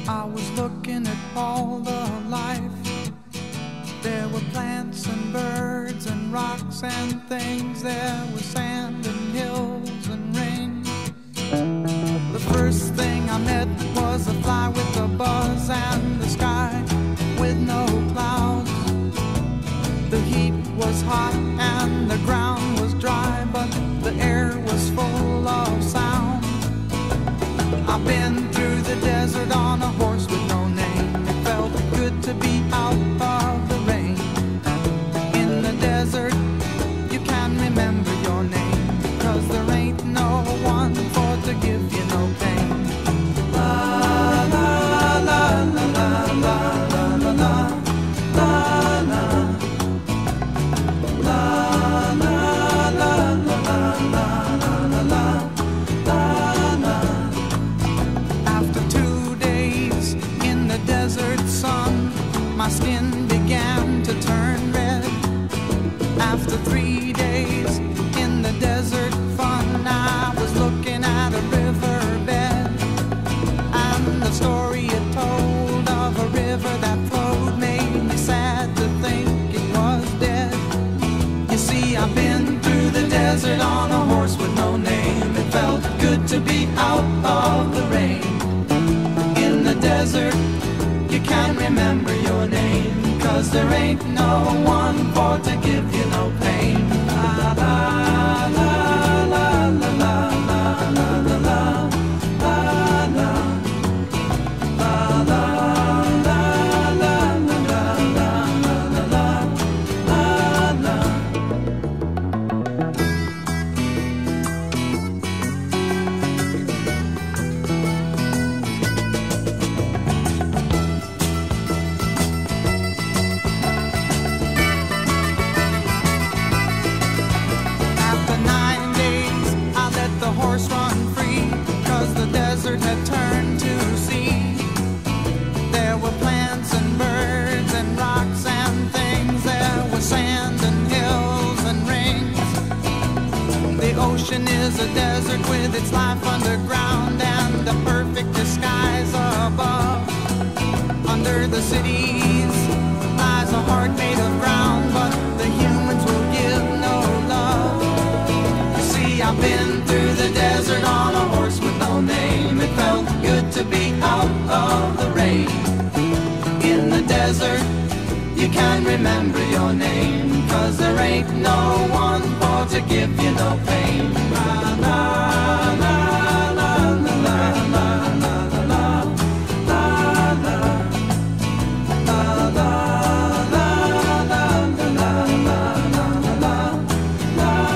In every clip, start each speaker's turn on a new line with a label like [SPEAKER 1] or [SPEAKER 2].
[SPEAKER 1] I was looking at all the life. There were plants and birds and rocks and things. There was sand and hills and rain. The first thing I met was a fly with a buzz and the sky with no clouds. The heat was hot and the ground was dry, but the air was full of sound. I've been through the desert on a horse with no name. It felt good to be out of the rain. In the desert, you can remember your name, 'cause there ain't no one for to give you no pain. La la la la la la la la la la la la la la la la la. After 2 days in the desert sun, my skin began to turn red. After 3 days in the desert fun, I was looking at a riverbed, and the story it told of a river that flowed made me sad to think it was dead. You see, I've been through the desert on a horse with no name. It felt good to be out of the rain. In the desert, you can't remember your name, 'cause there ain't no one for to give you no pain. La la la la la la la la la la la la la la la la. After 9 days, I let the horse run free, 'cause the desert had turned to sea. There were plants and birds and rocks and things. There was sand and hills and rings. The ocean is a desert with its life underground and a perfect disguise above. Under the cities lies a heart made of ground, but the humans will give no love. You see, I've been through the desert on a horse with no name. It felt good to be out of the rain. In the desert, you can't remember your name, 'cause there ain't no one for to give you no pain. La la la la la la la la la la la la la la la la la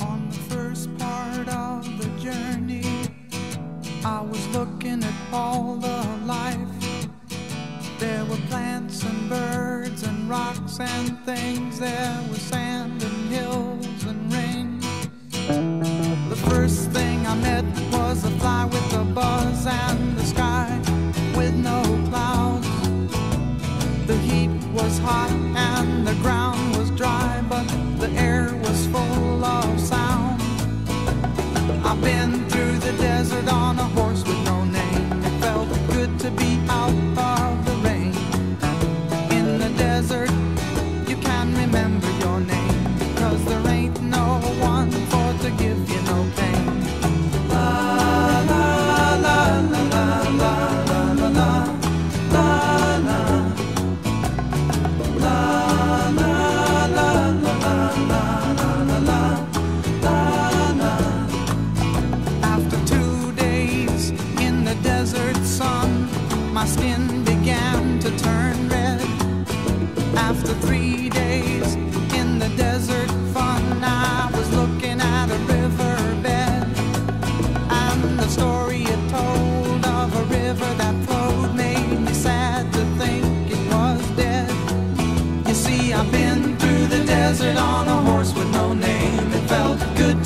[SPEAKER 1] On the first part of the journey, I was looking at all the life. There were plants and birds and rocks and things. There was sand and hills and rain. The first thing I met was a fly with a buzz and the sky with no clouds. The heat was hot and the ground was dry, but the air was full of sound. I've been through the desert on a horse with no name. It felt good to be out of the rain. In the desert, you can remember your name, 'cause there ain't no one for to give you no pain. La la la la la la la la la la la la.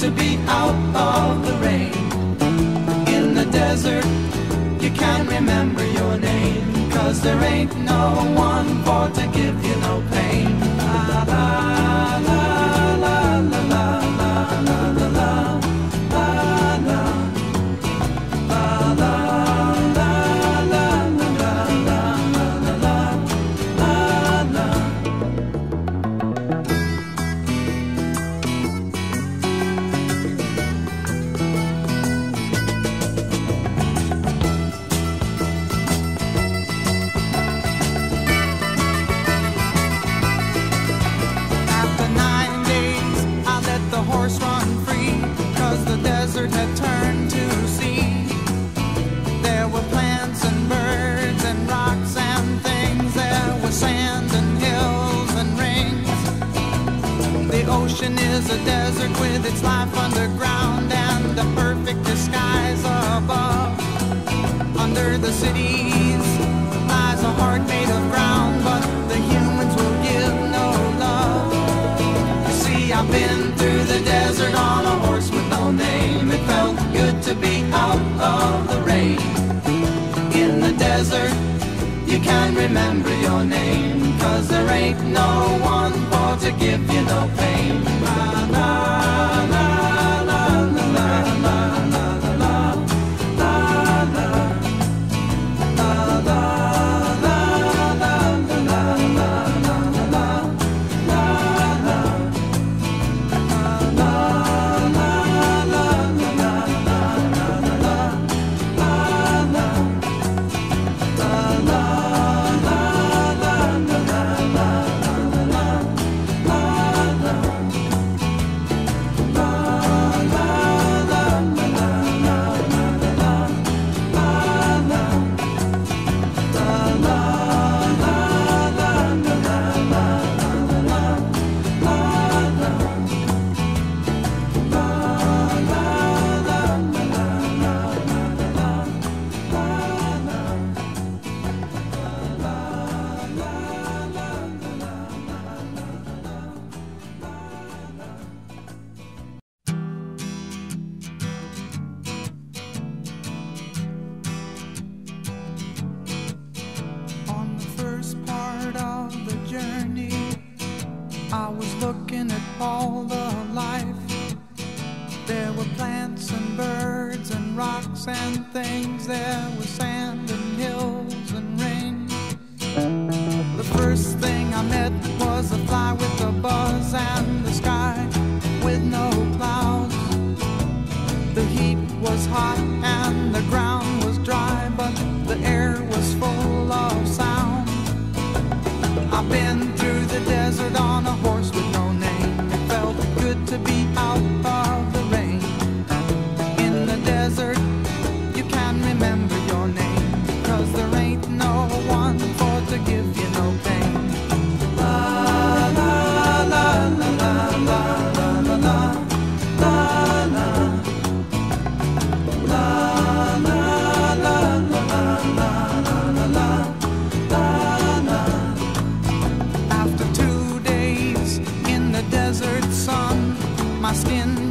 [SPEAKER 1] to be out of the rain. In the desert, you can't remember your name, 'cause there ain't no one for to give you no pain. La la la la la la la la la la la la la la la. After 9 days, I let the horse run free, 'cause the desert had turned to sea. There were plants and birds and rocks and things. There was sand and hills and rings. The ocean is a desert with its life underground and a perfect disguise above. Under the cities lies a heart made of ground, but the humans will give no love. You see, I've been through the desert on a horse with no name. It felt good to be out of the rain. In the desert, you can't remember your name, 'cause there ain't no one for to give you no pain. La la la la la la la la la la la la la la la la I was looking at all the life. There were plants and birds and rocks and things. There was sand and hills and rain. The first thing I met was a fly with a buzz and the sky with no clouds. The heat was hot and the ground was dry, but the air was full of sound. I've been through the desert on a horse with no name. It felt good to be out of the rain. In the desert, you can remember your name, 'cause there ain't no one for to give you no pain. La la la la la la la la la la la la la la la. After 2 days in the desert sun, my skin